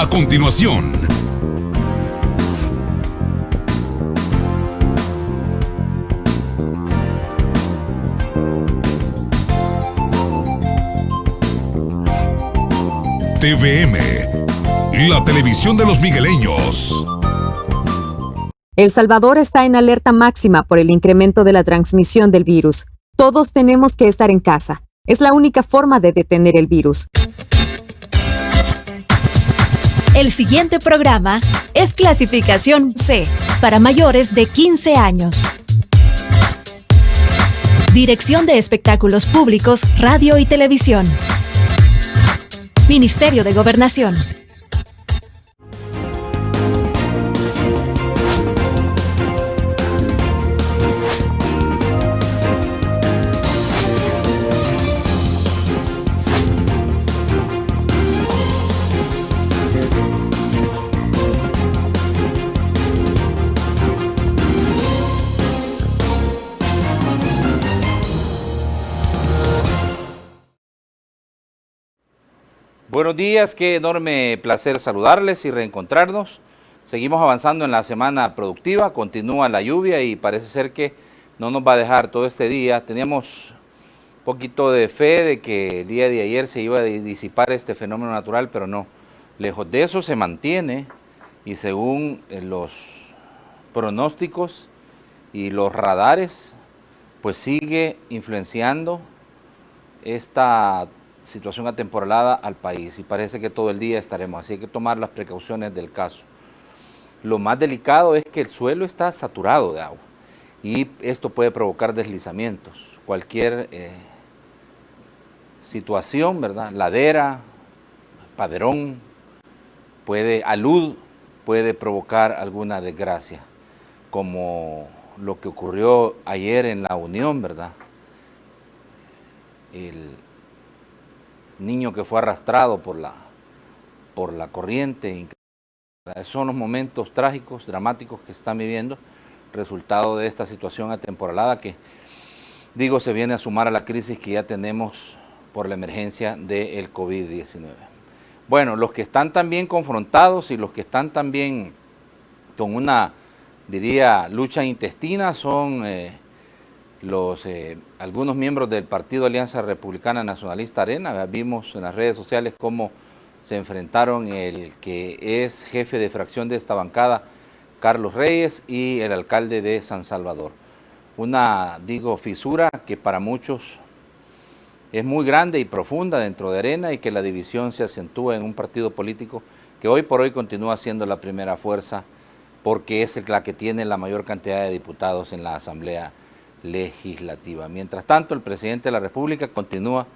A continuación, TVM, la televisión de los migueleños. El Salvador está en alerta máxima por el incremento de la transmisión del virus. Todos tenemos que estar en casa. Es la única forma de detener el virus. El siguiente programa es clasificación C, para mayores de 15 años. Dirección de Espectáculos Públicos, Radio y Televisión. Ministerio de Gobernación. Buenos días, qué enorme placer saludarles y reencontrarnos. Seguimos avanzando en la semana productiva, continúa la lluvia y parece ser que no nos va a dejar todo este día. Teníamos un poquito de fe de que el día de ayer se iba a disipar este fenómeno natural, pero no. Lejos de eso se mantiene y según los pronósticos y los radares, pues sigue influenciando esta situación atemporalada al país y parece que todo el día estaremos, así hay que tomar las precauciones del caso. Lo más delicado es que el suelo está saturado de agua y esto puede provocar deslizamientos, cualquier situación, ¿verdad? Ladera, paderón, alud puede provocar alguna desgracia, como lo que ocurrió ayer en La Unión, ¿verdad? El niño que fue arrastrado por la corriente. Son los momentos trágicos, dramáticos que se están viviendo, resultado de esta situación atemporalada que, digo, se viene a sumar a la crisis que ya tenemos por la emergencia del COVID-19. Bueno, los que están también confrontados y los que están también con una, diría, lucha intestina son algunos miembros del Partido Alianza Republicana Nacionalista Arena. Vimos en las redes sociales cómo se enfrentaron el que es jefe de fracción de esta bancada, Carlos Reyes, y el alcalde de San Salvador. Una, fisura que para muchos es muy grande y profunda dentro de Arena y que la división se acentúa en un partido político que hoy por hoy continúa siendo la primera fuerza porque es la que tiene la mayor cantidad de diputados en la Asamblea Legislativa. Mientras tanto, el presidente de la República continúa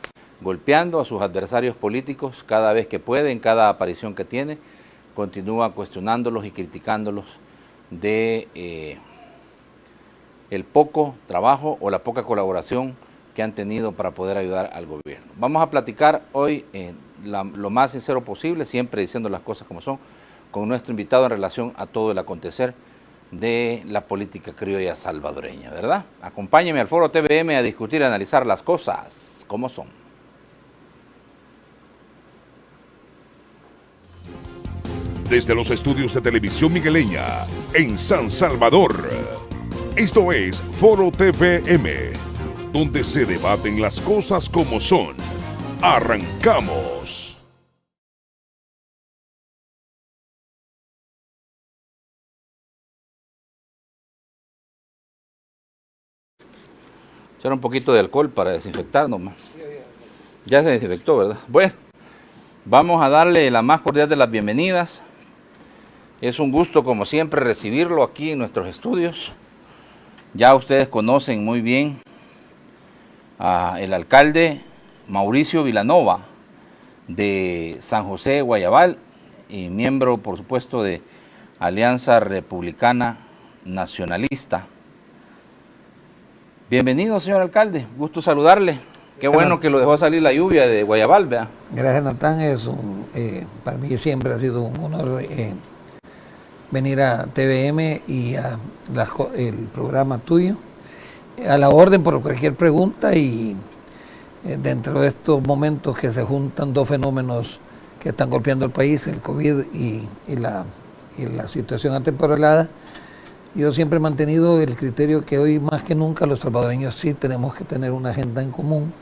golpeando a sus adversarios políticos cada vez que puede, en cada aparición que tiene, continúa cuestionándolos y criticándolos de el poco trabajo o la poca colaboración que han tenido para poder ayudar al gobierno. Vamos a platicar hoy lo más sincero posible, siempre diciendo las cosas como son, con nuestro invitado en relación a todo el acontecer de la política criolla salvadoreña, ¿verdad? Acompáñeme al Foro TVM a discutir y analizar las cosas como son. Desde los estudios de Televisión Migueleña, en San Salvador, esto es Foro TVM, donde se debaten las cosas como son. ¡Arrancamos! Echar un poquito de alcohol para desinfectar nomás. Ya se desinfectó, ¿verdad? Bueno, vamos a darle la más cordial de las bienvenidas. Es un gusto, como siempre, recibirlo aquí en nuestros estudios. Ya ustedes conocen muy bien al alcalde Mauricio Vilanova de San José, Guayabal, y miembro, por supuesto, de Alianza Republicana Nacionalista. Bienvenido, señor alcalde, gusto saludarle. Qué bueno que lo dejó salir la lluvia de Guayabal, ¿verdad? Gracias, Natán. Para mí siempre ha sido un honor venir a TVM y a el programa tuyo. A la orden por cualquier pregunta y dentro de estos momentos que se juntan dos fenómenos que están golpeando el país, el COVID y la situación atemporalada. Yo siempre he mantenido el criterio que hoy más que nunca los salvadoreños sí tenemos que tener una agenda en común,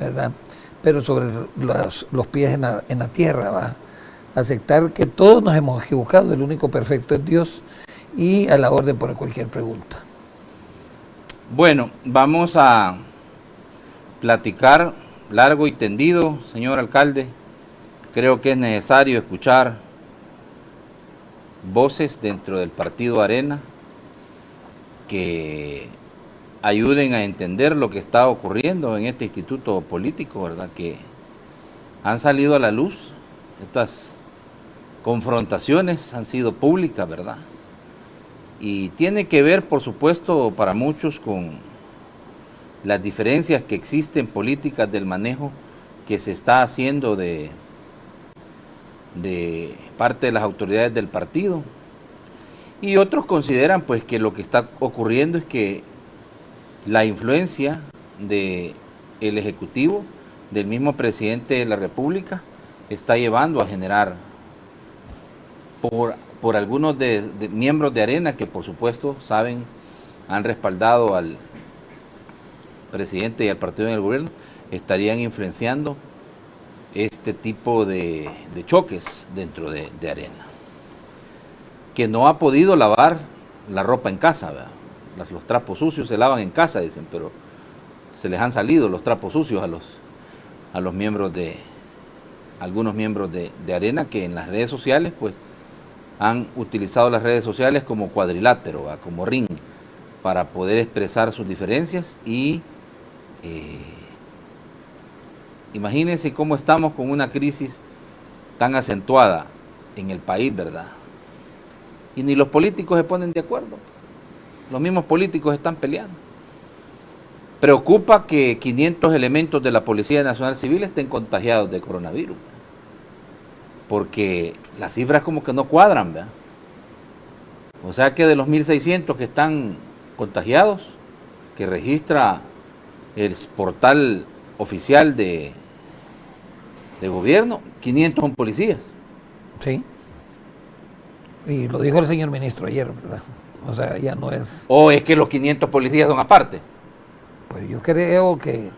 ¿verdad? Pero sobre los pies en la tierra, ¿va? Aceptar que todos nos hemos equivocado, el único perfecto es Dios, y a la orden por cualquier pregunta. Bueno, vamos a platicar largo y tendido, señor alcalde. Creo que es necesario escuchar voces dentro del partido Arena que ayuden a entender lo que está ocurriendo en este instituto político, ¿verdad? Que han salido a la luz, estas confrontaciones han sido públicas, ¿verdad? Y tiene que ver, por supuesto, para muchos con las diferencias que existen políticas del manejo que se está haciendo de parte de las autoridades del partido. Y otros consideran pues que lo que está ocurriendo es que la influencia del Ejecutivo, del mismo presidente de la República, está llevando a generar por algunos de miembros de Arena que por supuesto saben, han respaldado al presidente y al partido en el gobierno, estarían influenciando este tipo de choques dentro de Arena, que no ha podido lavar la ropa en casa, ¿verdad? Los trapos sucios se lavan en casa, dicen, pero se les han salido los trapos sucios a los miembros algunos miembros de Arena, que en las redes sociales pues han utilizado las redes sociales como cuadrilátero, ¿verdad? Como ring, para poder expresar sus diferencias. Y imagínense cómo estamos con una crisis tan acentuada en el país, ¿verdad? Y ni los políticos se ponen de acuerdo. Los mismos políticos están peleando. Preocupa que 500 elementos de la Policía Nacional Civil estén contagiados de coronavirus, porque las cifras como que no cuadran, ¿verdad? O sea que de los 1.600 que están contagiados, que registra el portal oficial de gobierno, 500 son policías. Sí. Y lo dijo el señor ministro ayer, ¿verdad? O sea, ya no es... ¿O es que los 500 policías son aparte? Pues yo creo que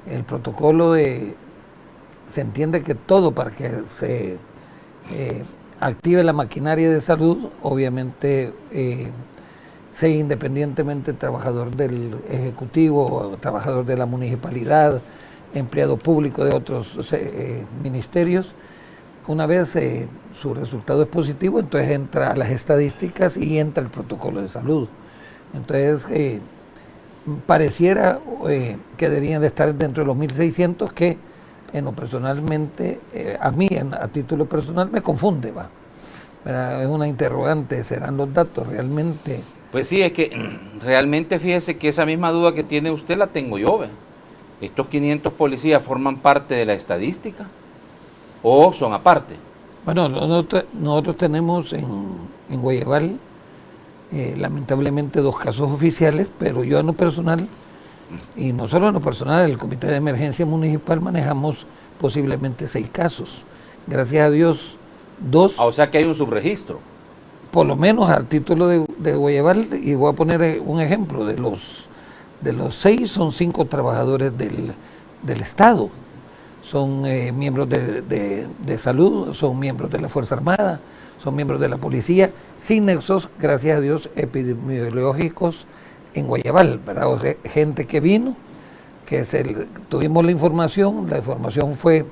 el protocolo se entiende que todo para que se active la maquinaria de salud, obviamente sea independientemente trabajador del Ejecutivo, trabajador de la municipalidad, empleado público de otros ministerios. Una vez su resultado es positivo, entonces entra a las estadísticas y entra el protocolo de salud. Entonces, pareciera que deberían de estar dentro de los 1.600, que en lo personalmente, a mí, a título personal, me confunde, ¿va? Es una interrogante, ¿serán los datos realmente? Pues sí, es que realmente fíjese que esa misma duda que tiene usted la tengo yo, ¿ve? ¿Estos 500 policías forman parte de la estadística o son aparte? Bueno, nosotros tenemos en Guayabal lamentablemente 2 casos oficiales, pero yo en lo personal, y no solo en lo personal, el Comité de Emergencia Municipal manejamos posiblemente 6 casos. Gracias a Dios, 2. O sea que hay un subregistro. Por lo menos al título de Guayabal, y voy a poner un ejemplo, de los 6 son 5 trabajadores del Estado. Son miembros de salud, son miembros de la Fuerza Armada, son miembros de la policía, sin nexos, gracias a Dios, epidemiológicos en Guayabal, ¿verdad? O sea, gente que vino, que tuvimos la información fue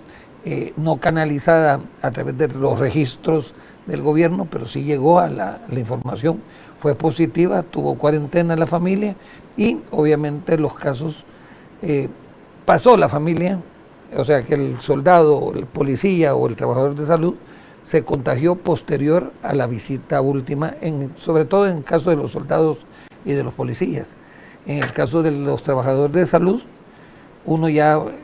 no canalizada a través de los registros del gobierno, pero sí llegó a la información, fue positiva, tuvo cuarentena la familia y obviamente los casos pasó la familia, o sea que el soldado, o el policía o el trabajador de salud se contagió posterior a la visita última, sobre todo en el caso de los soldados y de los policías. En el caso de los trabajadores de salud,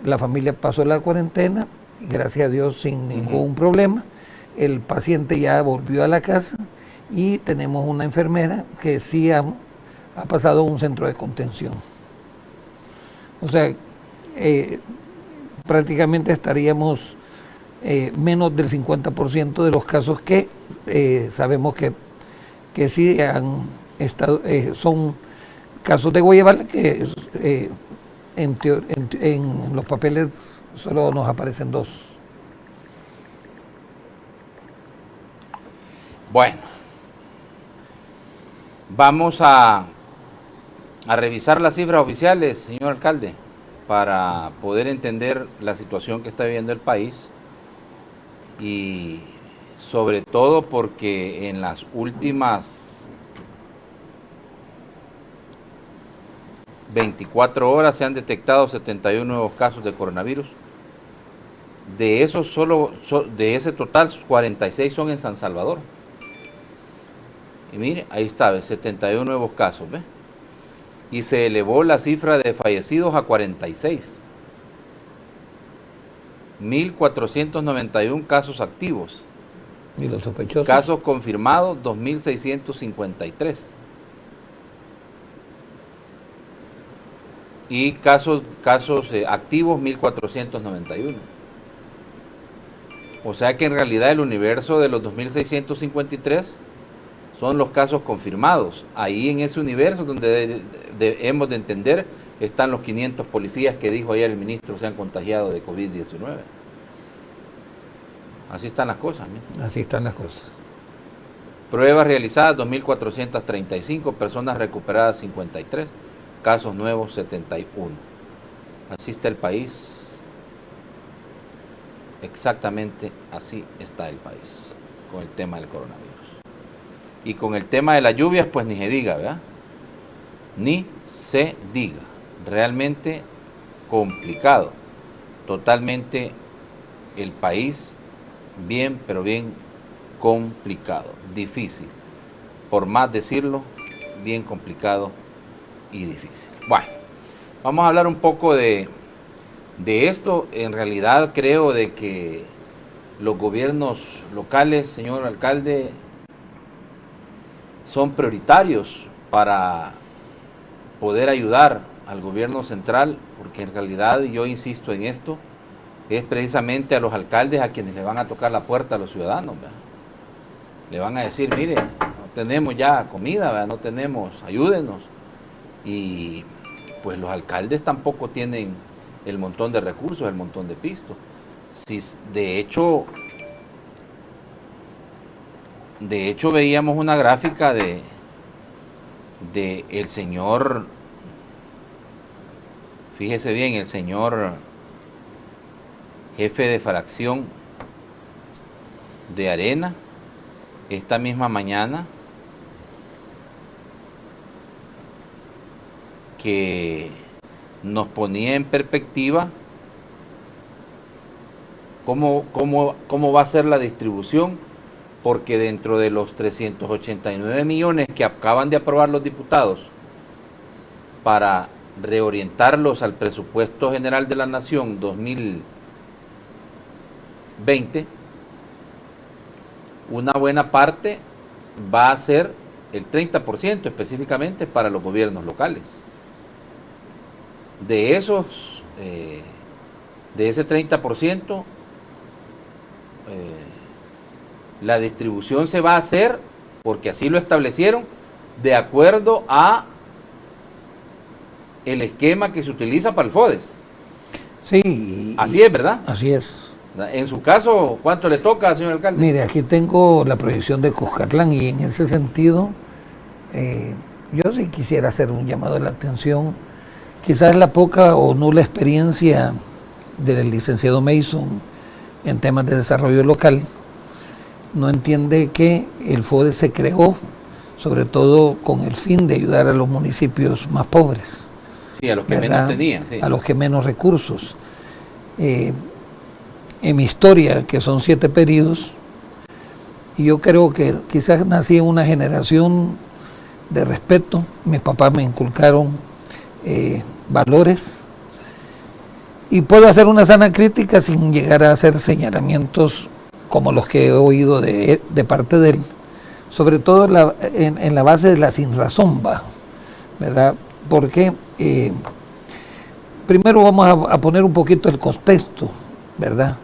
la familia pasó la cuarentena, y gracias a Dios sin ningún problema. El paciente ya volvió a la casa y tenemos una enfermera que sí ha pasado a un centro de contención. O sea, prácticamente estaríamos menos del 50% de los casos que sabemos que sí han estado, son casos de Guayabal que en los papeles solo nos aparecen 2. Bueno, vamos a revisar las cifras oficiales, señor alcalde, para poder entender la situación que está viviendo el país y sobre todo porque en las últimas 24 horas se han detectado 71 nuevos casos de coronavirus. De esos de ese total, 46 son en San Salvador. Y mire, ahí está, 71 nuevos casos, ¿ve? Y se elevó la cifra de fallecidos a 46. 1.491 casos activos. ¿Y los sospechosos? Casos confirmados, 2.653. Y casos activos, 1.491. O sea que en realidad el universo de los 2.653 son los casos confirmados. Ahí en ese universo donde hemos de entender están los 500 policías que dijo ayer el ministro se han contagiado de COVID-19. Así están las cosas. ¿no? Así están las cosas. Pruebas realizadas 2.435, personas recuperadas 53, casos nuevos 71. Así está el país. Exactamente así está el país con el tema del coronavirus. Y con el tema de las lluvias, pues ni se diga, ¿verdad? Ni se diga. Realmente complicado. Totalmente el país bien, pero bien complicado. Difícil. Por más decirlo, bien complicado y difícil. Bueno, vamos a hablar un poco de esto. En realidad creo de que los gobiernos locales, señor alcalde, son prioritarios para poder ayudar al gobierno central, porque en realidad, yo insisto en esto, es precisamente a los alcaldes a quienes le van a tocar la puerta a los ciudadanos, ¿verdad? Le van a decir, mire, no tenemos ya comida, ¿verdad? No tenemos, ayúdenos. Y pues los alcaldes tampoco tienen el montón de recursos, el montón de pistos. Si, de hecho veíamos una gráfica de el señor, fíjese bien, el señor jefe de fracción de Arena, esta misma mañana, que nos ponía en perspectiva cómo va a ser la distribución, porque dentro de los 389 millones que acaban de aprobar los diputados para reorientarlos al presupuesto general de la Nación 2020, una buena parte va a ser el 30% específicamente para los gobiernos locales. De ese 30%, la distribución se va a hacer, porque así lo establecieron, de acuerdo a el esquema que se utiliza para el FODES. Sí. Así es, ¿verdad? Así es. En su caso, ¿cuánto le toca, señor alcalde? Mire, aquí tengo la proyección de Cuscatlán y en ese sentido, yo sí quisiera hacer un llamado de la atención. Quizás la poca o nula experiencia del licenciado Mason en temas de desarrollo local no entiende que el FODES se creó sobre todo con el fin de ayudar a los municipios más pobres. Sí, a los que ¿verdad? menos tenían. Sí. A los que menos recursos. En mi historia, que son 7 periodos, yo creo que quizás nací en una generación de respeto. Mis papás me inculcaron valores, y puedo hacer una sana crítica sin llegar a hacer señalamientos como los que he oído de parte de él, sobre todo en la base de la sinrazón, ¿verdad? Porque primero vamos a poner un poquito el contexto, ¿verdad?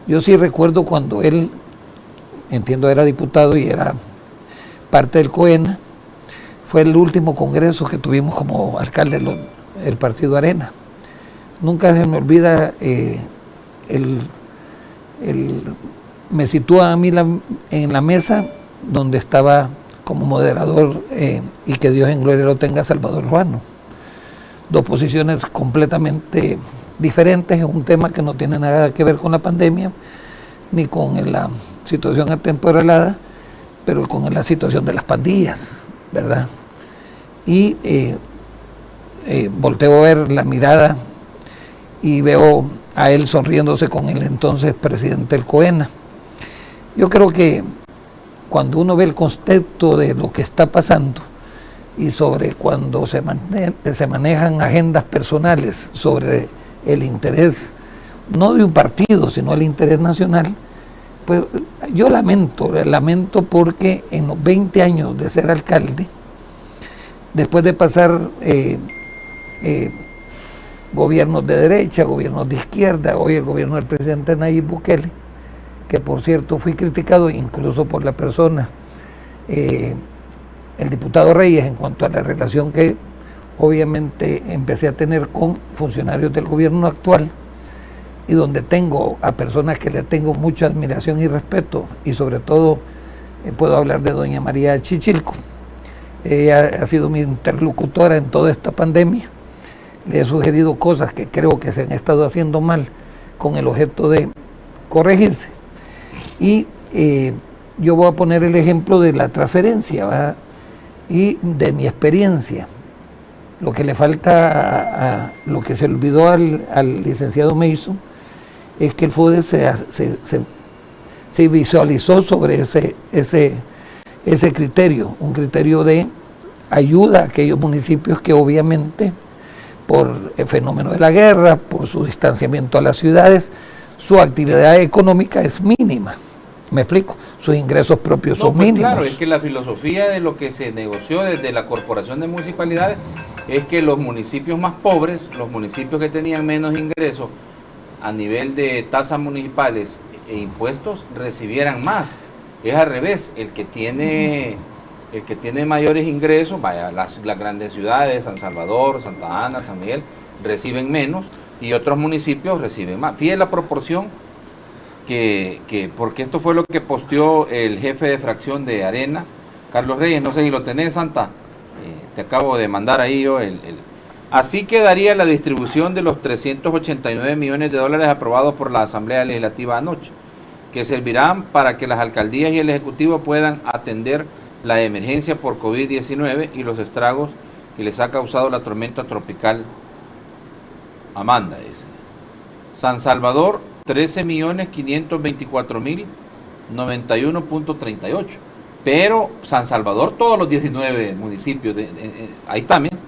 Yo sí recuerdo cuando él, entiendo, era diputado y era parte del COENA, fue el último congreso que tuvimos como alcalde del Partido Arena. Nunca se me olvida, me sitúa a mí en la mesa donde estaba como moderador, y que Dios en gloria lo tenga, Salvador Ruano. Dos posiciones completamente diferentes en un tema que no tiene nada que ver con la pandemia ni con la situación atemporalada, pero con la situación de las pandillas, ¿verdad? Y volteo a ver la mirada y veo a él sonriéndose con el entonces presidente del COENA. Yo creo que cuando uno ve el contexto de lo que está pasando y sobre cuando se manejan agendas personales sobre el interés, no de un partido, sino el interés nacional, pues yo lamento porque en los 20 años de ser alcalde, después de pasar gobiernos de derecha, gobiernos de izquierda, hoy el gobierno del presidente Nayib Bukele, que por cierto fui criticado incluso por la persona, el diputado Reyes, en cuanto a la relación que obviamente empecé a tener con funcionarios del gobierno actual, y donde tengo a personas que le tengo mucha admiración y respeto, y sobre todo puedo hablar de doña María Chichilco. Ella ha sido mi interlocutora en toda esta pandemia. Le he sugerido cosas que creo que se han estado haciendo mal con el objeto de corregirse. Y yo voy a poner el ejemplo de la transferencia, ¿verdad? Y de mi experiencia. Lo que le falta, lo que se olvidó al licenciado Mason, es que el FUDES se visualizó sobre ese criterio, un criterio de ayuda a aquellos municipios que obviamente por el fenómeno de la guerra, por su distanciamiento a las ciudades, su actividad económica es mínima. ¿Me explico? Sus ingresos propios son mínimos. Claro, es que la filosofía de lo que se negoció desde la Corporación de Municipalidades es que los municipios más pobres, los municipios que tenían menos ingresos a nivel de tasas municipales e impuestos, recibieran más. Es al revés, el que tiene mayores ingresos, vaya, las grandes ciudades, San Salvador, Santa Ana, San Miguel, reciben menos y otros municipios reciben más. Fíjate la proporción porque esto fue lo que posteó el jefe de fracción de Arena, Carlos Reyes, no sé si lo tenés, Santa, te acabo de mandar ahí yo Así quedaría la distribución de los 389 millones de dólares aprobados por la Asamblea Legislativa anoche, que servirán para que las alcaldías y el Ejecutivo puedan atender la emergencia por COVID-19 y los estragos que les ha causado la tormenta tropical Amanda. San Salvador, 13.524.091.38. Pero San Salvador, todos los 19 municipios, ahí está, miren.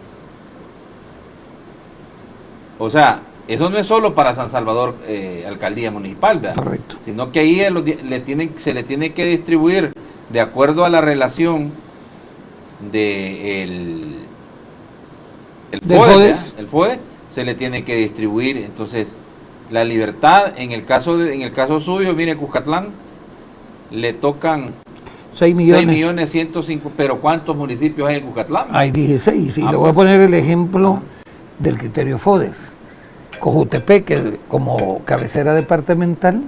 O sea, eso no es solo para San Salvador, alcaldía municipal, ¿verdad? Correcto. Sino que ahí se le tiene que distribuir de acuerdo a la relación del FODE, el FODE se le tiene que distribuir. Entonces, la Libertad, en el caso suyo, mire, Cuscatlán, le tocan 6 millones 105, pero ¿cuántos municipios hay en Cuscatlán? Hay 16, y le voy a poner el ejemplo del criterio FODES. Cojutepec, que como cabecera departamental,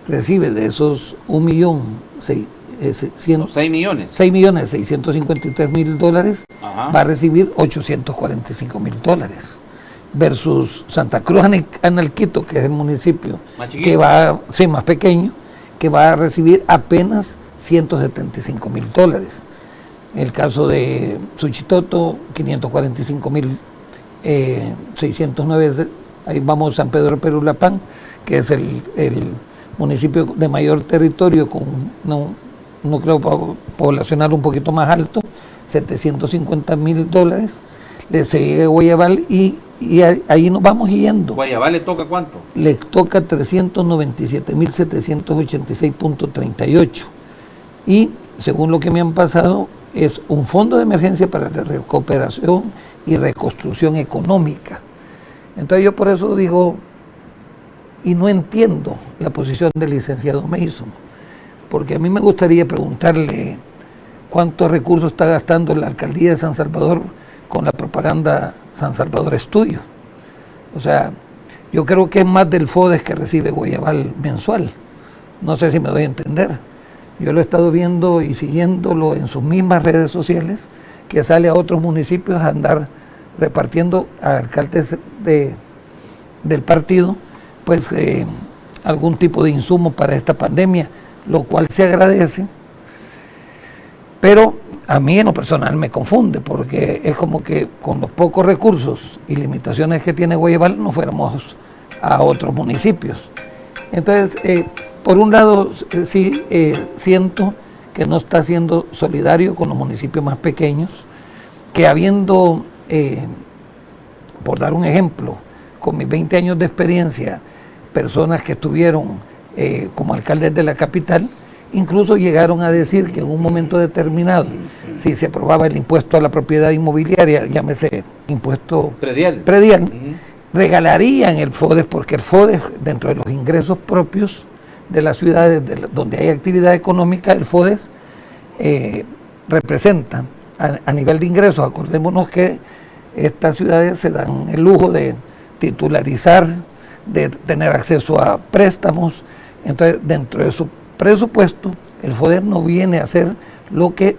recibe de esos 6.653.000 dólares, va a recibir 845.000 versus Santa Cruz Analquito, que es el municipio que va, más pequeño, que va a recibir apenas 175.000 En el caso de Suchitoto, 545.609. Ahí vamos San Pedro Perulapán, que es el municipio de mayor territorio con un núcleo poblacional un poquito más alto, 750.000 Le sigue Guayabal y ahí nos vamos yendo. ¿Guayabal le toca cuánto? Le toca 397.786.38. Y según lo que me han pasado, es un fondo de emergencia para la recuperación y reconstrucción económica. Entonces yo por eso digo, y no entiendo la posición del licenciado Mason, porque a mí me gustaría preguntarle cuántos recursos está gastando la alcaldía de San Salvador con la propaganda San Salvador es tuyo. O sea, yo creo que es más del FODES que recibe Guayabal mensual. No sé si me doy a entender. Yo lo he estado viendo y siguiéndolo en sus mismas redes sociales, que sale a otros municipios a andar repartiendo a alcaldes del partido, pues algún tipo de insumo para esta pandemia, lo cual se agradece, pero a mí en lo personal me confunde, porque es como que con los pocos recursos y limitaciones que tiene Guayabal no fuéramos a otros municipios. Entonces, por un lado, sí siento que no está siendo solidario con los municipios más pequeños, que habiendo, por dar un ejemplo, con mis 20 años de experiencia, personas que estuvieron como alcaldes de la capital, incluso llegaron a decir que en un momento determinado, si se aprobaba el impuesto a la propiedad inmobiliaria, llámese impuesto predial, regalarían el FODES, porque el FODES, dentro de los ingresos propios de las ciudades donde hay actividad económica, el FODES representa a nivel de ingresos. Acordémonos que estas ciudades se dan el lujo de titularizar, de tener acceso a préstamos. Entonces, dentro de su presupuesto, el FODES no viene a hacer lo que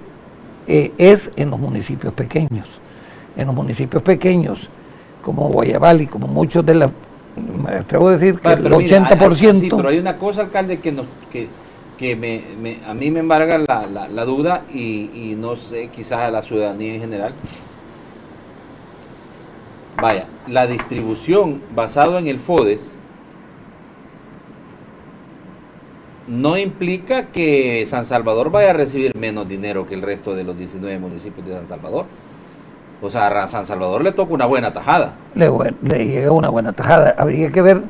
es en los municipios pequeños. En los municipios pequeños, como Guayabal y como muchos de la, me atrevo a decir que el 80%... Sí, pero hay una cosa, alcalde, que a mí me embarga la duda y no sé, quizás a la ciudadanía en general. Vaya, la distribución basada en el FODES no implica que San Salvador vaya a recibir menos dinero que el resto de los 19 municipios de San Salvador. O sea, a San Salvador le toca una buena tajada. Le llega una buena tajada. Habría que ver,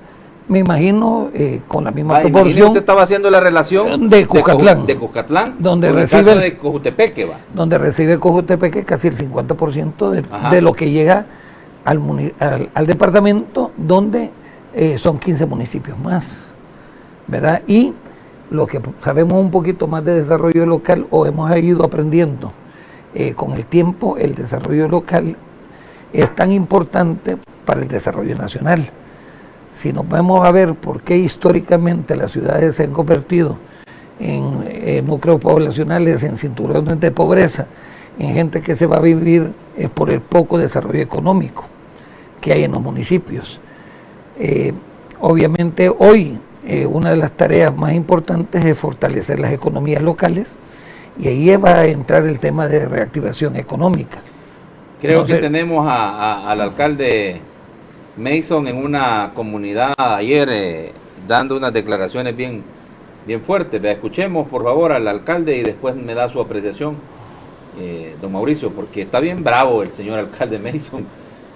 me imagino, con la misma proporción. Usted estaba haciendo la relación de Cuscatlán. De Cuscatlán, donde recibe el caso de Cojutepeque, va. Donde recibe Cojutepeque casi el 50% de lo que llega al departamento, donde son 15 municipios más, ¿verdad? Y lo que sabemos un poquito más de desarrollo local, o hemos ido aprendiendo con el tiempo, el desarrollo local es tan importante para el desarrollo nacional. Si nos vamos a ver por qué históricamente las ciudades se han convertido en núcleos poblacionales, en cinturones de pobreza, en gente que se va a vivir, es por el poco desarrollo económico que hay en los municipios. Obviamente hoy una de las tareas más importantes es fortalecer las economías locales, y ahí va a entrar el tema de reactivación económica. Creo que tenemos al alcalde Mason en una comunidad ayer dando unas declaraciones bien fuertes. Escuchemos por favor al alcalde y después me da su apreciación, don Mauricio, porque está bien bravo el señor alcalde Mason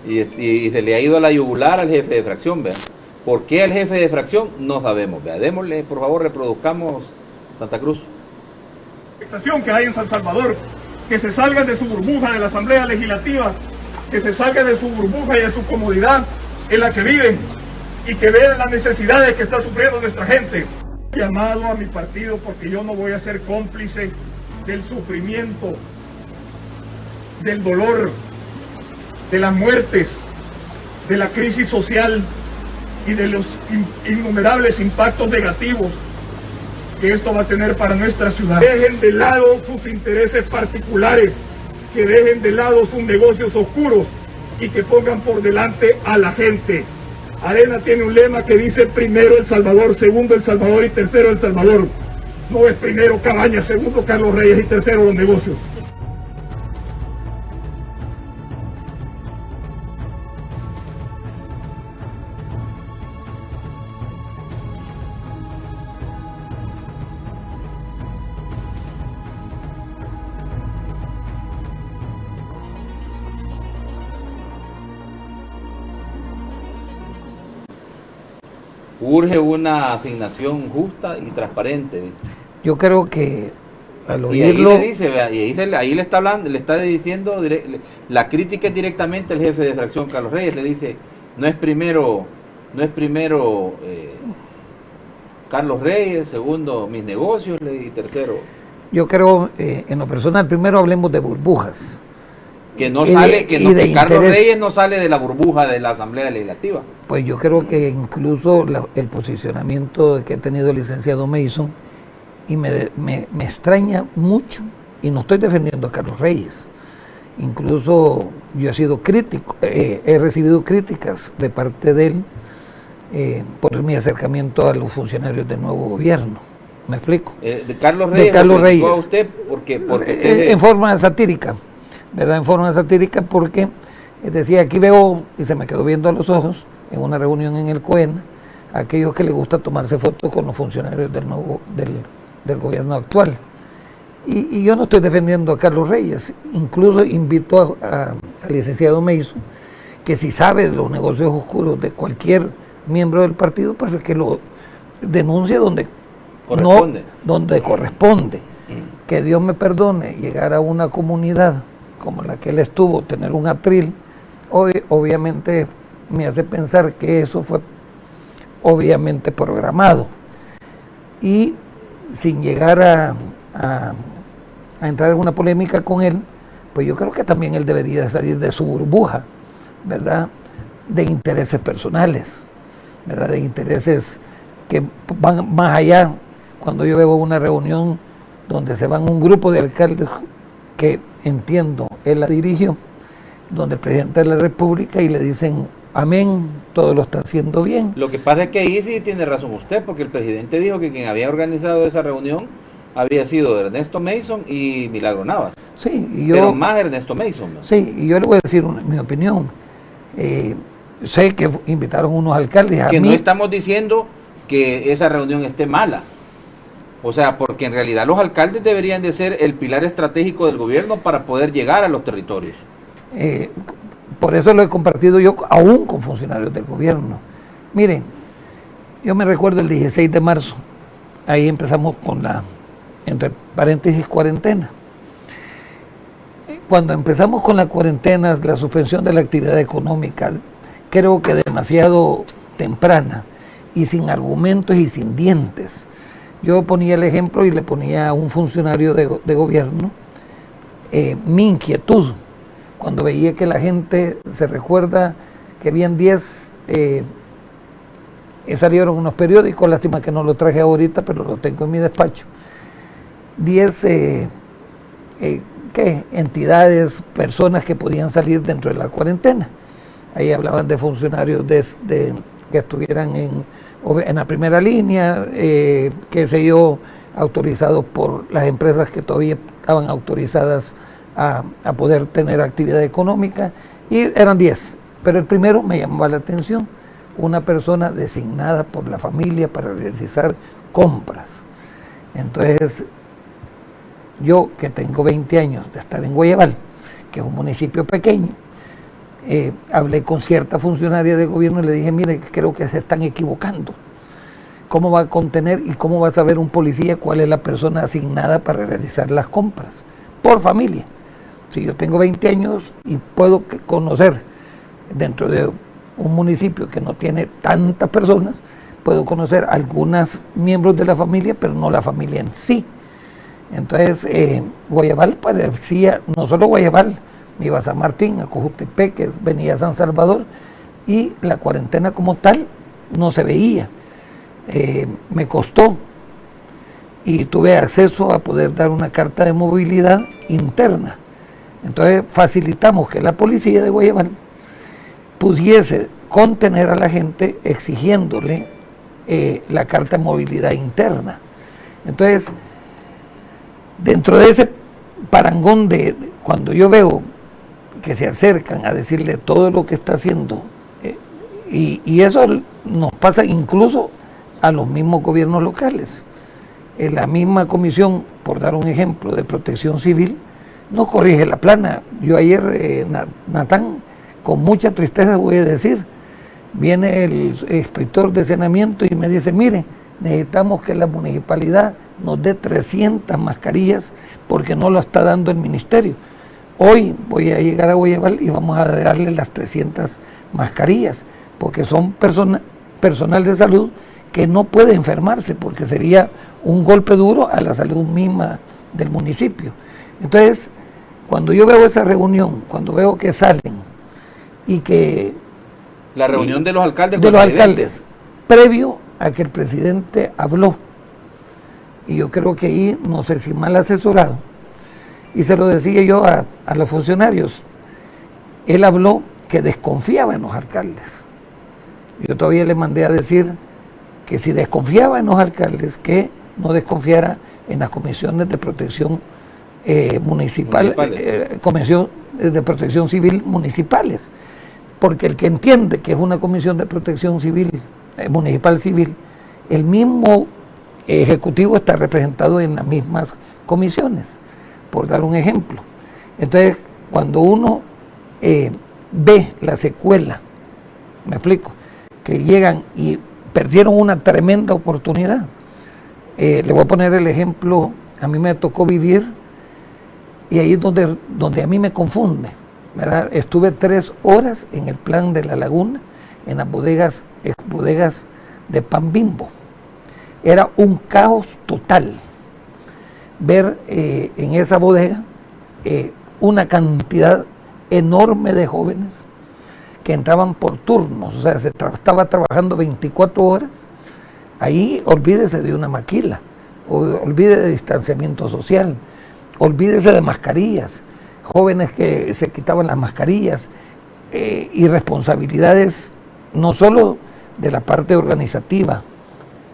y se le ha ido a la yugular al jefe de fracción. ¿Vea? ¿Por qué al jefe de fracción? No sabemos. ¿Vea? Démosle, por favor, reproduzcamos Santa Cruz. Que hay en San Salvador, que se salgan de su burbuja de la Asamblea Legislativa, que se salgan de su burbuja y de su comodidad en la que viven y que vean las necesidades que está sufriendo nuestra gente. Llamado a mi partido, porque yo no voy a ser cómplice del sufrimiento, del dolor, de las muertes, de la crisis social y de los innumerables impactos negativos que esto va a tener para nuestra ciudad. Dejen de lado sus intereses particulares, que dejen de lado sus negocios oscuros y que pongan por delante a la gente. Arena tiene un lema que dice primero El Salvador, segundo El Salvador y tercero El Salvador. No es primero Cabañas, segundo Carlos Reyes y tercero los negocios. Urge una asignación justa y transparente. Yo creo que al oírlo... Y ahí le dice, vea, y ahí le está hablando, le está diciendo, la crítica es directamente al jefe de fracción, Carlos Reyes, le dice, no es primero ¿No es primero Carlos Reyes, segundo mis negocios y tercero? Yo creo, en lo personal, primero hablemos de burbujas. Que de Carlos Reyes no sale de la burbuja de la Asamblea Legislativa. Pues yo creo que incluso el posicionamiento que ha tenido el licenciado Mason, y me extraña mucho, y no estoy defendiendo a Carlos Reyes, incluso yo he sido crítico, he recibido críticas de parte de él por mi acercamiento a los funcionarios del nuevo gobierno. ¿Me explico? De Carlos Reyes. De Carlos Reyes. ¿A usted? Porque en forma satírica, ¿verdad? En forma satírica, porque decía, aquí veo, y se me quedó viendo a los ojos, en una reunión en el COEN, a aquellos que les gusta tomarse fotos con los funcionarios del gobierno actual. Y yo no estoy defendiendo a Carlos Reyes, incluso invito al licenciado Mason, que si sabe de los negocios oscuros de cualquier miembro del partido, pues que lo denuncie donde corresponde. Que Dios me perdone, llegar a una comunidad como la que él estuvo, tener un atril, obviamente me hace pensar que eso fue obviamente programado. Y sin llegar a entrar en una polémica con él, pues yo creo que también él debería salir de su burbuja, ¿verdad? De intereses personales, ¿verdad? De intereses que van más allá. Cuando yo veo una reunión donde se van un grupo de alcaldes que entiendo, él la dirigió, donde el presidente de la República, y le dicen amén, todo lo está haciendo bien. Lo que pasa es que ahí sí tiene razón usted, porque el presidente dijo que quien había organizado esa reunión había sido Ernesto Mason y Milagro Navas. Sí, pero más Ernesto Mason, ¿no? Sí, y yo le voy a decir mi opinión. Sé que invitaron unos alcaldes que no estamos diciendo que esa reunión esté mala. O sea, porque en realidad los alcaldes deberían de ser el pilar estratégico del gobierno para poder llegar a los territorios. Por eso lo he compartido yo aún con funcionarios del gobierno. Miren, yo me recuerdo el 16 de marzo, ahí empezamos con la, entre paréntesis, cuarentena. Cuando empezamos con la cuarentena, la suspensión de la actividad económica, creo que demasiado temprana y sin argumentos y sin dientes. Yo ponía el ejemplo y le ponía a un funcionario de gobierno mi inquietud cuando veía que la gente, se recuerda que habían 10, salieron unos periódicos, lástima que no lo traje ahorita, pero lo tengo en mi despacho, 10 entidades, personas que podían salir dentro de la cuarentena. Ahí hablaban de funcionarios que estuvieran en la primera línea, qué sé yo, autorizados por las empresas que todavía estaban autorizadas a poder tener actividad económica, y eran 10, pero el primero me llamaba la atención, una persona designada por la familia para realizar compras. Entonces, yo que tengo 20 años de estar en Guayabal, que es un municipio pequeño, hablé con cierta funcionaria de gobierno y le dije, mire, creo que se están equivocando. ¿Cómo va a contener y cómo va a saber un policía cuál es la persona asignada para realizar las compras? Por familia. Si yo tengo 20 años y puedo conocer dentro de un municipio que no tiene tantas personas, puedo conocer algunos miembros de la familia, pero no la familia en sí. Entonces, Guayabal parecía, no solo Guayabal, me iba a San Martín, a Cojutepec, venía a San Salvador, y la cuarentena como tal no se veía. Me costó y tuve acceso a poder dar una carta de movilidad interna. Entonces facilitamos que la policía de Guayabal pudiese contener a la gente exigiéndole la carta de movilidad interna. Entonces, dentro de ese parangón de cuando yo veo que se acercan a decirle todo lo que está haciendo, y eso nos pasa incluso a los mismos gobiernos locales. En la misma comisión, por dar un ejemplo, de protección civil, no corrige la plana. Yo ayer, Natán, con mucha tristeza voy a decir, viene el inspector de saneamiento y me dice, mire, necesitamos que la municipalidad nos dé 300 mascarillas porque no lo está dando el ministerio. Hoy voy a llegar a Guayabal y vamos a darle las 300 mascarillas, porque son personas personal de salud que no puede enfermarse porque sería un golpe duro a la salud misma del municipio. Entonces, cuando yo veo esa reunión, cuando veo que salen y que... La reunión de los alcaldes. De los alcaldes, previo a que el presidente habló, y yo creo que ahí, no sé si mal asesorado, y se lo decía yo a los funcionarios, él habló que desconfiaba en los alcaldes. Yo todavía le mandé a decir que si desconfiaba en los alcaldes, que no desconfiara en las comisiones de protección municipal, comisión de protección civil municipales, porque el que entiende que es una comisión de protección civil, municipal civil, el mismo ejecutivo está representado en las mismas comisiones, por dar un ejemplo. Entonces, cuando uno ve la secuela, me explico, que llegan y perdieron una tremenda oportunidad. Le voy a poner el ejemplo, a mí me tocó vivir, y ahí es donde a mí me confunde, ¿verdad? Estuve 3 horas en el plan de la laguna, en las bodegas de Pan Bimbo. Era un caos total ver en esa bodega una cantidad enorme de jóvenes que entraban por turnos, o sea, se estaba trabajando 24 horas. Ahí olvídese de una maquila, olvídese de distanciamiento social, olvídese de mascarillas, jóvenes que se quitaban las mascarillas, irresponsabilidades no solo de la parte organizativa,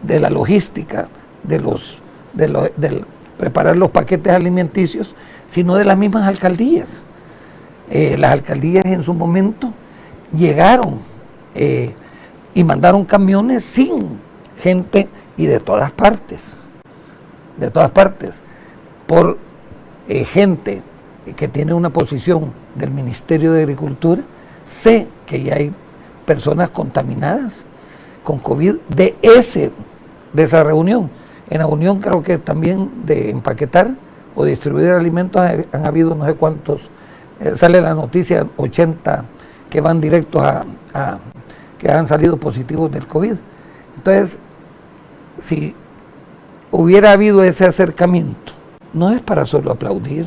de la logística, del preparar los paquetes alimenticios, sino de las mismas alcaldías. Las alcaldías en su momento llegaron y mandaron camiones sin gente, y de todas partes, por gente que tiene una posición del Ministerio de Agricultura. Sé que ya hay personas contaminadas con COVID de esa reunión. En la unión creo que también de empaquetar o distribuir alimentos han habido no sé cuántos, sale la noticia, 80 que van directos que han salido positivos del COVID. Entonces, si hubiera habido ese acercamiento, no es para solo aplaudir.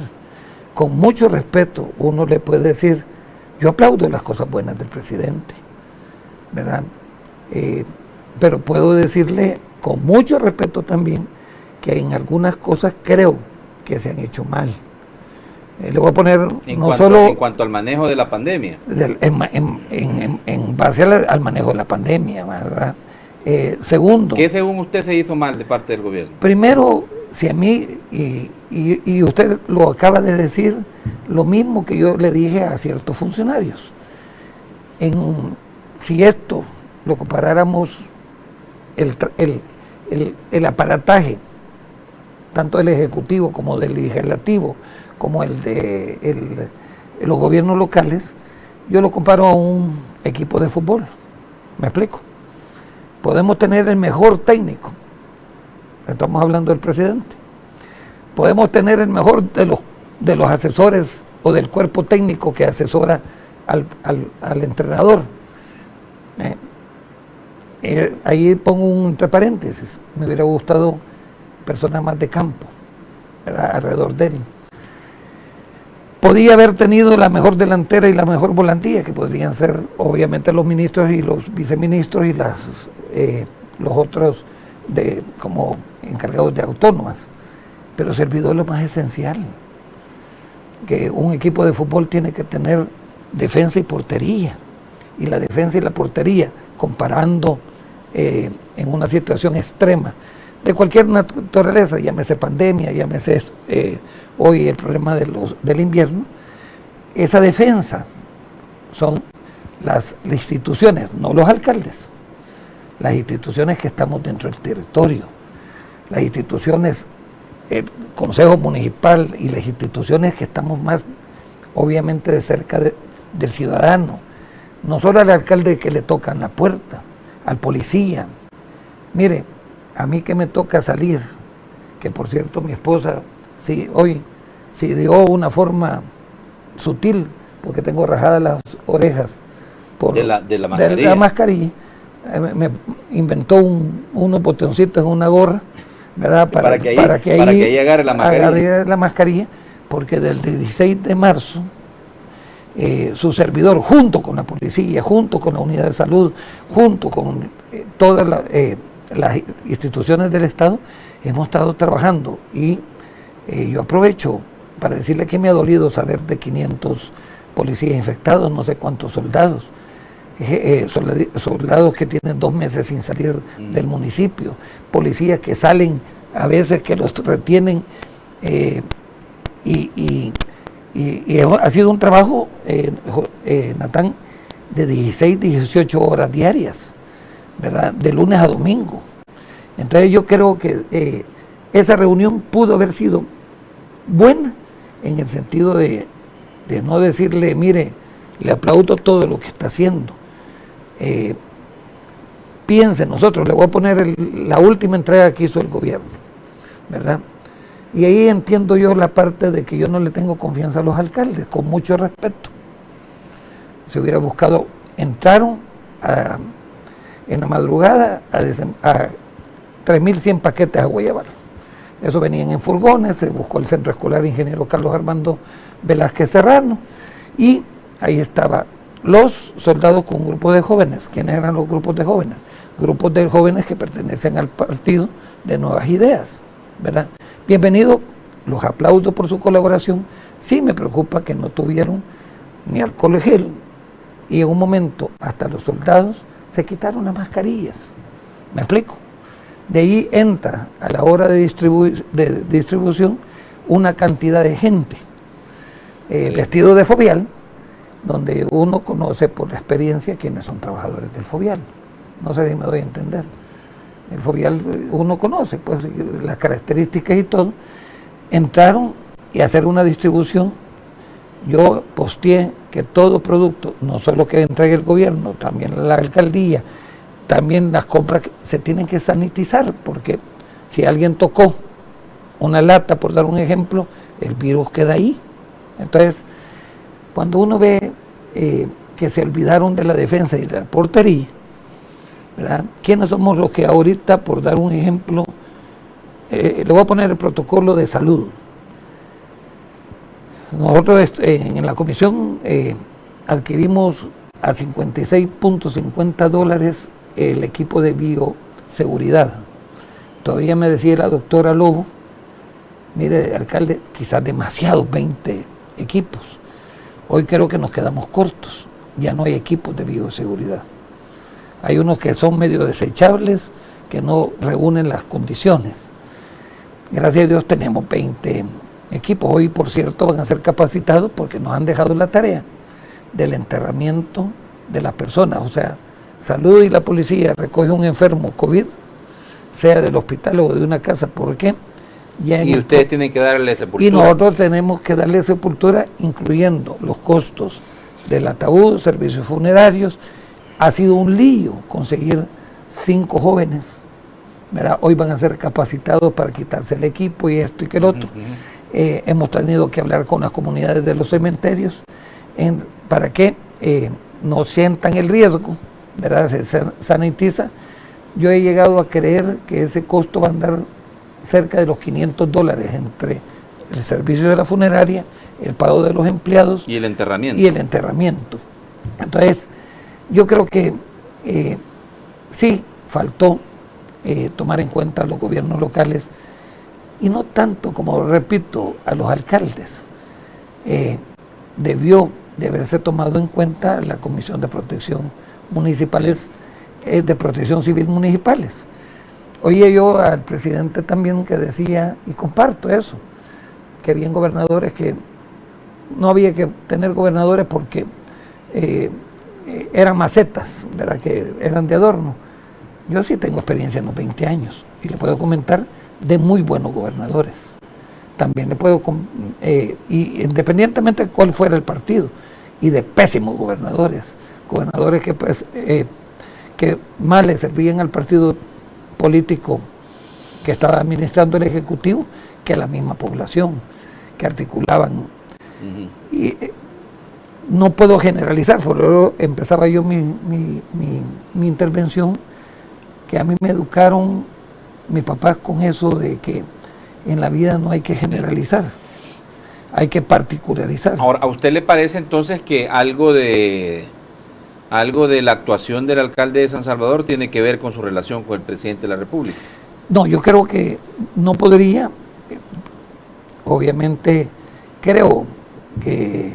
Con mucho respeto uno le puede decir, yo aplaudo las cosas buenas del presidente, ¿verdad? Pero puedo decirle con mucho respeto también que en algunas cosas creo que se han hecho mal. Le voy a poner en cuanto al manejo de la pandemia. En base al manejo de la pandemia, ¿verdad? Segundo, ¿qué según usted se hizo mal de parte del gobierno? Primero, si a mí, y usted lo acaba de decir, lo mismo que yo le dije a ciertos funcionarios, si esto lo comparáramos, el aparataje, tanto del Ejecutivo como del Legislativo, como el de los gobiernos locales, yo lo comparo a un equipo de fútbol. ¿Me explico? Podemos tener el mejor técnico, estamos hablando del presidente, podemos tener el mejor de los asesores o del cuerpo técnico que asesora al entrenador. Ahí pongo un entre paréntesis, me hubiera gustado personas más de campo, ¿verdad?, alrededor de él. Podía haber tenido la mejor delantera y la mejor volantía, que podrían ser obviamente los ministros y los viceministros y los otros como encargados de autónomas, pero se olvidó lo más esencial, que un equipo de fútbol tiene que tener defensa y portería, y la defensa y la portería, comparando en una situación extrema de cualquier naturaleza, llámese pandemia, llámese hoy el problema del invierno, esa defensa son las instituciones, no los alcaldes, las instituciones que estamos dentro del territorio, las instituciones, el Consejo Municipal y las instituciones que estamos más obviamente de cerca del ciudadano, no solo al alcalde que le tocan la puerta, al policía. Mire, a mí que me toca salir, que por cierto mi esposa hoy dio una forma sutil, porque tengo rajadas las orejas por de la mascarilla. me inventó unos botoncitos en una gorra, ¿verdad? Para que ahí agarre la mascarilla. Porque del 16 de marzo, su servidor, junto con la policía, junto con la unidad de salud, junto con todas las instituciones del Estado, hemos estado trabajando. Y yo aprovecho para decirle que me ha dolido saber de 500 policías infectados, no sé cuántos soldados. Soldados que tienen 2 meses sin salir del municipio, policías que salen a veces, que los retienen, y ha sido un trabajo, Natán, de 16, 18 horas diarias, ¿verdad? De lunes a domingo. Entonces yo creo que esa reunión pudo haber sido buena en el sentido de no decirle, mire, le aplaudo todo lo que está haciendo. Piensen, nosotros le voy a poner la última entrega que hizo el gobierno, ¿verdad? Y ahí entiendo yo la parte de que yo no le tengo confianza a los alcaldes, con mucho respeto. Se hubiera buscado, entraron en la madrugada a 3.100 paquetes a Guayabal. Eso venían en furgones, se buscó el centro escolar Ingeniero Carlos Armando Velázquez Serrano, y ahí estaba los soldados con un grupo de jóvenes. ¿Quiénes eran los grupos de jóvenes? Grupos de jóvenes que pertenecen al partido de Nuevas Ideas, ¿verdad? Bienvenido, los aplaudo por su colaboración. Sí me preocupa que no tuvieron ni alcohol gel, y en un momento hasta los soldados se quitaron las mascarillas. ¿Me explico? De ahí entra a la hora de distribución una cantidad de gente vestido de fovial, donde uno conoce por la experiencia quiénes son trabajadores del fovial. No sé si me doy a entender. El fovial uno conoce pues las características y todo. Entraron y hacer una distribución. Yo posteé que todo producto, no solo que entregue el gobierno, también la alcaldía, también las compras se tienen que sanitizar, porque si alguien tocó una lata, por dar un ejemplo, el virus queda ahí. Entonces, cuando uno ve que se olvidaron de la defensa y de la portería, ¿verdad? ¿Quiénes somos los que ahorita, por dar un ejemplo, le voy a poner el protocolo de salud? Nosotros en la comisión adquirimos a $56.50 el equipo de bioseguridad. Todavía me decía la doctora Lobo, mire, alcalde, quizás demasiados 20 equipos. Hoy creo que nos quedamos cortos, ya no hay equipos de bioseguridad. Hay unos que son medio desechables, que no reúnen las condiciones. Gracias a Dios tenemos 20 equipos. Hoy, por cierto, van a ser capacitados porque nos han dejado la tarea del enterramiento de las personas. O sea, salud y la policía recoge un enfermo COVID, sea del hospital o de una casa. ¿Por qué? Y ustedes tienen que darle sepultura. Y nosotros tenemos que darle sepultura, incluyendo los costos del ataúd, servicios funerarios. Ha sido un lío conseguir 5 jóvenes, ¿verdad? Hoy van a ser capacitados para quitarse el equipo y esto y que el otro. Hemos tenido que hablar con las comunidades de los cementerios para que no sientan el riesgo, ¿verdad? Se sanitiza. Yo he llegado a creer que ese costo va a andar cerca de los $500 entre el servicio de la funeraria, el pago de los empleados y el enterramiento. Entonces, yo creo que sí faltó tomar en cuenta a los gobiernos locales, y no tanto, como repito, a los alcaldes. Debió de haberse tomado en cuenta la Comisión de Protección Municipales, de Protección Civil Municipales. Oye yo al presidente también que decía, y comparto eso, que habían gobernadores que no había que tener gobernadores porque eran macetas, ¿verdad? Que eran de adorno. Yo sí tengo experiencia en los 20 años y le puedo comentar de muy buenos gobernadores. También le puedo, y independientemente de cuál fuera el partido, y de pésimos gobernadores que pues, que más le servían al partido político que estaba administrando el Ejecutivo que a la misma población, que articulaban. Y no puedo generalizar, por eso empezaba yo mi intervención, que a mí me educaron mis papás con eso de que en la vida no hay que generalizar, hay que particularizar. Ahora, ¿a usted le parece entonces que algo de la actuación del alcalde de San Salvador tiene que ver con su relación con el presidente de la República? No, yo creo que no podría. Obviamente creo que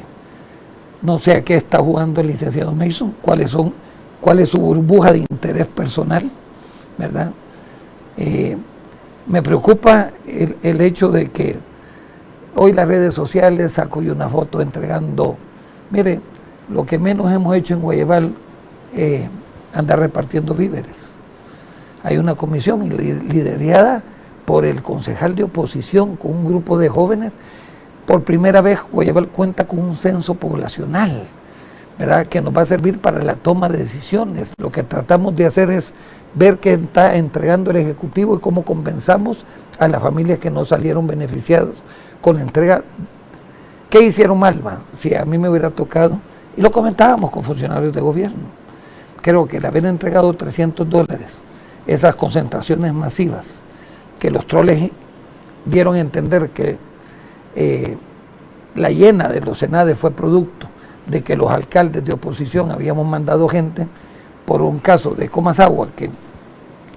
no sé a qué está jugando el licenciado Mason, cuál es su burbuja de interés personal, ¿verdad? Me preocupa el hecho de que hoy las redes sociales saco yo una foto entregando, mire, lo que menos hemos hecho en Guayabal, andar repartiendo víveres. Hay una comisión liderada por el concejal de oposición con un grupo de jóvenes. Por primera vez Guayabal cuenta con un censo poblacional, ¿verdad?, que nos va a servir para la toma de decisiones. Lo que tratamos de hacer es ver qué está entregando el Ejecutivo y cómo compensamos a las familias que no salieron beneficiados con la entrega. ¿Qué hicieron mal? Si a mí me hubiera tocado, y lo comentábamos con funcionarios de gobierno, creo que el haber entregado $300, esas concentraciones masivas, que los troles dieron a entender que la llena de los Senades fue producto de que los alcaldes de oposición habíamos mandado gente por un caso de Comasagua,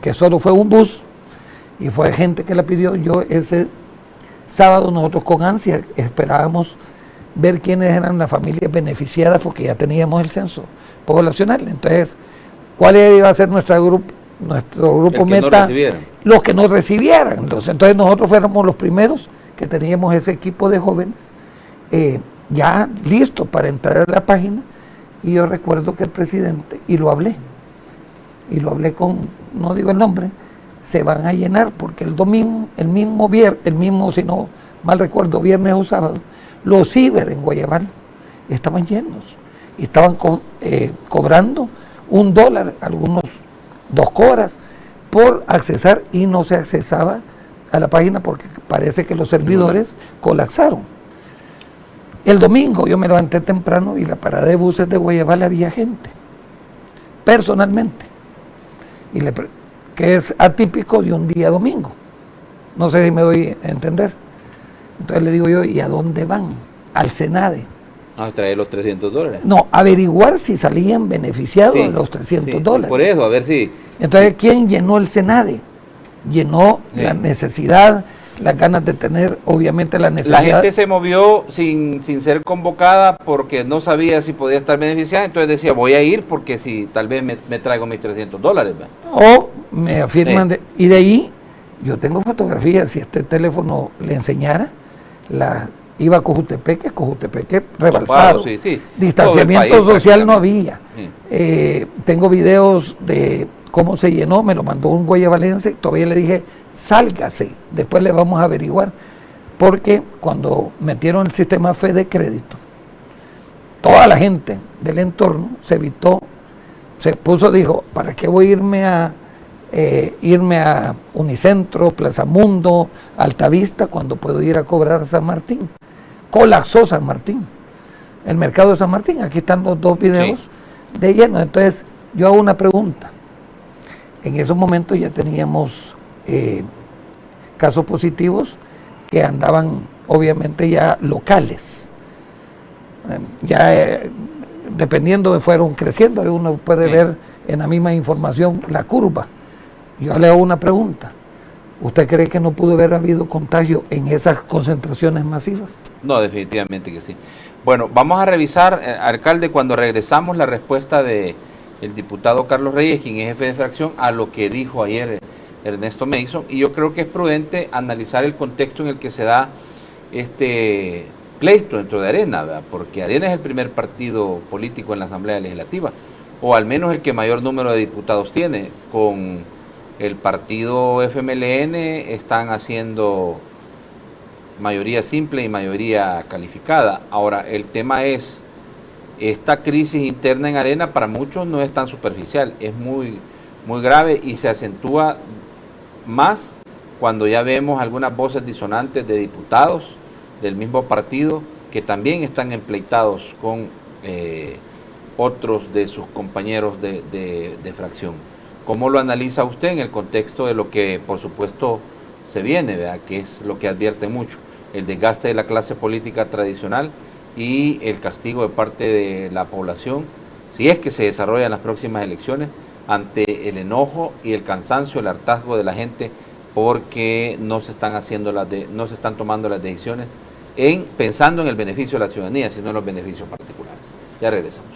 que solo fue un bus y fue gente que la pidió. Yo ese sábado nosotros con ansia esperábamos ver quiénes eran las familias beneficiadas porque ya teníamos el censo poblacional. Entonces, ¿cuál iba a ser nuestro grupo meta? Los que no recibieran. Entonces nosotros fuéramos los primeros que teníamos ese equipo de jóvenes ya listos para entrar a la página, y yo recuerdo que el presidente, y lo hablé con, no digo el nombre, se van a llenar porque el domingo, el mismo, si no mal recuerdo, viernes o sábado, los ciber en Guayabal estaban llenos y estaban cobrando $1, algunos 2 coras por accesar, y no se accesaba a la página porque parece que los servidores colapsaron. El domingo yo me levanté temprano y la parada de buses de Guayabal había gente, personalmente, que es atípico de un día domingo. No sé si me doy a entender. Entonces le digo yo, ¿y a dónde van? Al Senade. A traer los $300. No, averiguar si salían beneficiados de los $300. Por eso, a ver si... Entonces, ¿quién llenó el Senade? Llenó la necesidad, las ganas de tener, obviamente, la necesidad. La gente se movió sin ser convocada porque no sabía si podía estar beneficiada, entonces decía, voy a ir porque si tal vez me traigo mis $300. ¿verdad? O me afirman, y de ahí, yo tengo fotografías, si este teléfono le enseñara, iba a Cojutepeque rebalsado, distanciamiento social no había. Tengo videos de cómo se llenó, me lo mandó un guayabalense, todavía le dije, sálgase, después le vamos a averiguar, porque cuando metieron el sistema fe de crédito, toda la gente del entorno se evitó, se puso, dijo, ¿para qué voy a irme a Unicentro, Plaza Mundo, Altavista, cuando puedo ir a cobrar a San Martín? Colapsó San Martín, el mercado de San Martín. Aquí están los 2 videos de lleno. Entonces yo hago una pregunta. En esos momentos ya teníamos casos positivos que andaban obviamente ya locales, dependiendo, fueron creciendo. Uno puede ver en la misma información la curva. Yo le hago una pregunta. ¿Usted cree que no pudo haber habido contagio en esas concentraciones masivas? No, definitivamente que sí. Bueno, vamos a revisar, alcalde, cuando regresamos, la respuesta del diputado Carlos Reyes, quien es jefe de fracción, a lo que dijo ayer Ernesto Mason. Y yo creo que es prudente analizar el contexto en el que se da este pleito dentro de Arena, ¿verdad? Porque Arena es el primer partido político en la Asamblea Legislativa, o al menos el que mayor número de diputados tiene. Con el partido FMLN están haciendo mayoría simple y mayoría calificada. Ahora, el tema es, esta crisis interna en Arena para muchos no es tan superficial, es muy, muy grave, y se acentúa más cuando ya vemos algunas voces disonantes de diputados del mismo partido que también están empleitados con otros de sus compañeros de fracción. ¿Cómo lo analiza usted en el contexto de lo que, por supuesto, se viene, ¿verdad? Que es lo que advierte mucho, el desgaste de la clase política tradicional y el castigo de parte de la población, si es que se desarrollan las próximas elecciones, ante el enojo y el cansancio, el hartazgo de la gente, porque no se están tomando las decisiones pensando en el beneficio de la ciudadanía, sino en los beneficios particulares. Ya regresamos.